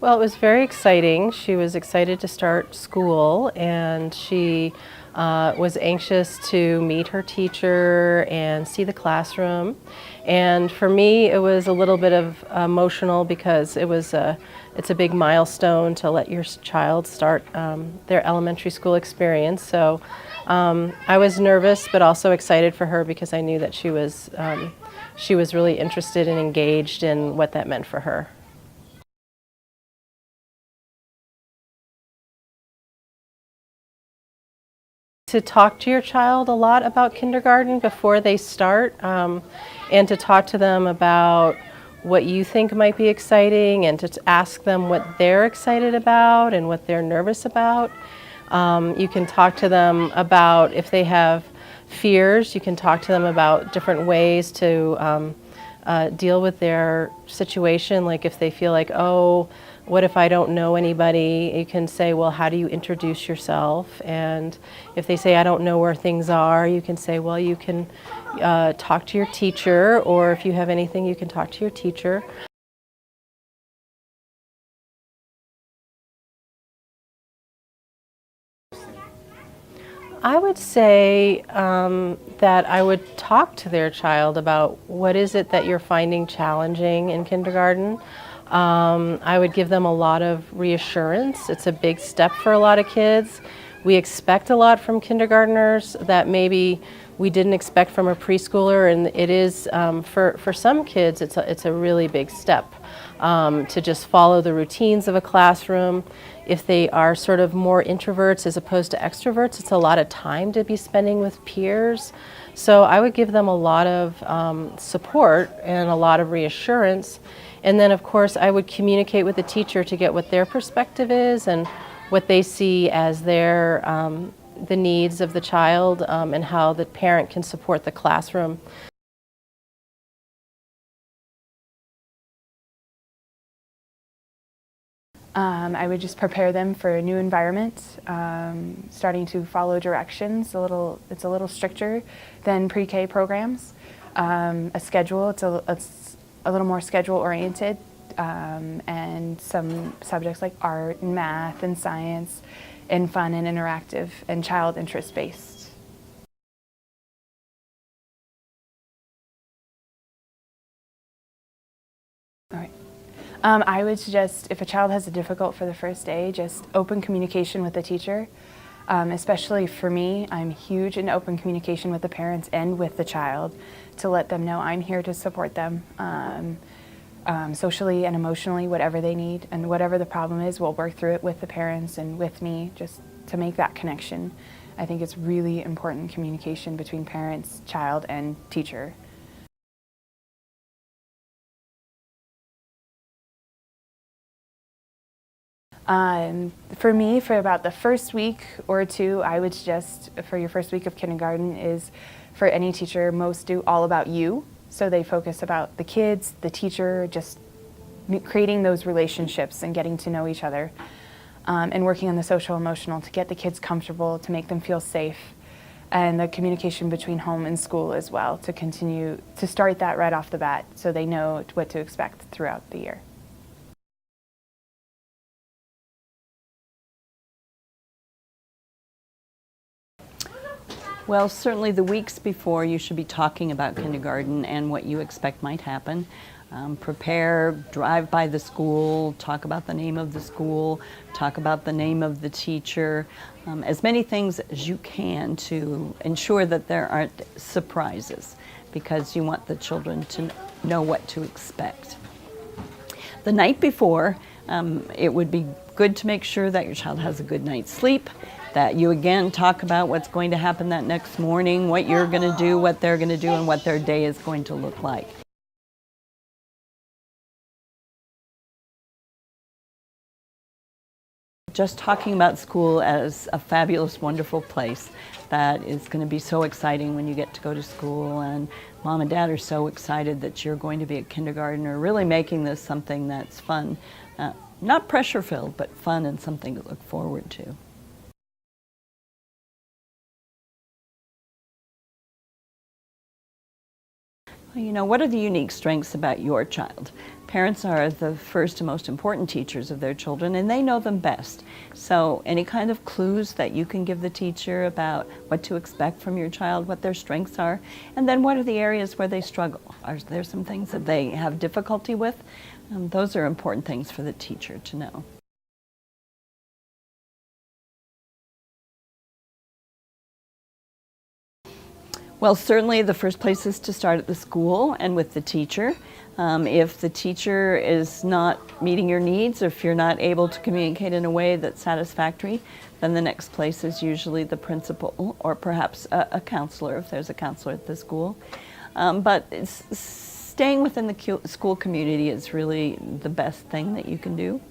Well, it was very exciting. She was excited to start school, and she was anxious to meet her teacher and see the classroom. And for me, it was a little bit of emotional because it's a big milestone to let your child start their elementary school experience. So I was nervous, but also excited for her because I knew that she was really interested and engaged in what that meant for her. To talk to your child a lot about kindergarten before they start, and to talk to them about what you think might be exciting, and to ask them what they're excited about and what they're nervous about. You can talk to them about if they have fears. You can talk to them about different ways to deal with their situation. Like if they feel like, oh, what if I don't know anybody? You can say, well, how do you introduce yourself? And if they say, I don't know where things are, you can say, well, you can talk to your teacher, or if you have anything, you can talk to your teacher. I would say that I would talk to their child about what is it that you're finding challenging in kindergarten. I would give them a lot of reassurance. It's a big step for a lot of kids. We expect a lot from kindergartners that maybe we didn't expect from a preschooler, and it is, for some kids, it's a really big step to just follow the routines of a classroom. If they are sort of more introverts as opposed to extroverts, it's a lot of time to be spending with peers. So I would give them a lot of support and a lot of reassurance. And then of course I would communicate with the teacher to get what their perspective is and what they see as the needs of the child, and how the parent can support the classroom. I would just prepare them for a new environment, starting to follow directions. It's a little stricter than pre-K programs. A schedule, it's a little more schedule oriented, and some subjects like art and math and science, and fun and interactive and child interest based. All right. I would suggest if a child has it difficult for the first day, just open communication with the teacher. Especially for me, I'm huge in open communication with the parents and with the child to let them know I'm here to support them socially and emotionally, whatever they need, and whatever the problem is, we'll work through it with the parents and with me just to make that connection. I think it's really important communication between parents, child, and teacher. For me, for about the first week or two, I would suggest for your first week of kindergarten is for any teacher, most do all about you. So they focus about the kids, the teacher, just creating those relationships and getting to know each other, and working on the social emotional to get the kids comfortable, to make them feel safe, and the communication between home and school as well to continue to start that right off the bat so they know what to expect throughout the year. Well, certainly the weeks before you should be talking about kindergarten and what you expect might happen. Prepare, drive by the school, talk about the name of the school, talk about the name of the teacher, as many things as you can to ensure that there aren't surprises, because you want the children to know what to expect. The night before, it would be good to make sure that your child has a good night's sleep, that you again talk about what's going to happen that next morning, what you're going to do, what they're going to do, and what their day is going to look like. Just talking about school as a fabulous, wonderful place that is going to be so exciting when you get to go to school, and mom and dad are so excited that you're going to be a kindergartner, really making this something that's fun, not pressure-filled, but fun and something to look forward to. You know, what are the unique strengths about your child Parents are the first and most important teachers of their children, and they know them best. So any kind of clues that you can give the teacher about what to expect from your child, what their strengths are, and then what are the areas where they struggle. Are there some things that they have difficulty with? Those are important things for the teacher to know. Well, certainly the first place is to start at the school and with the teacher. If the teacher is not meeting your needs, if you're not able to communicate in a way that's satisfactory, then the next place is usually the principal or perhaps a counselor, if there's a counselor at the school. But staying within the school community is really the best thing that you can do.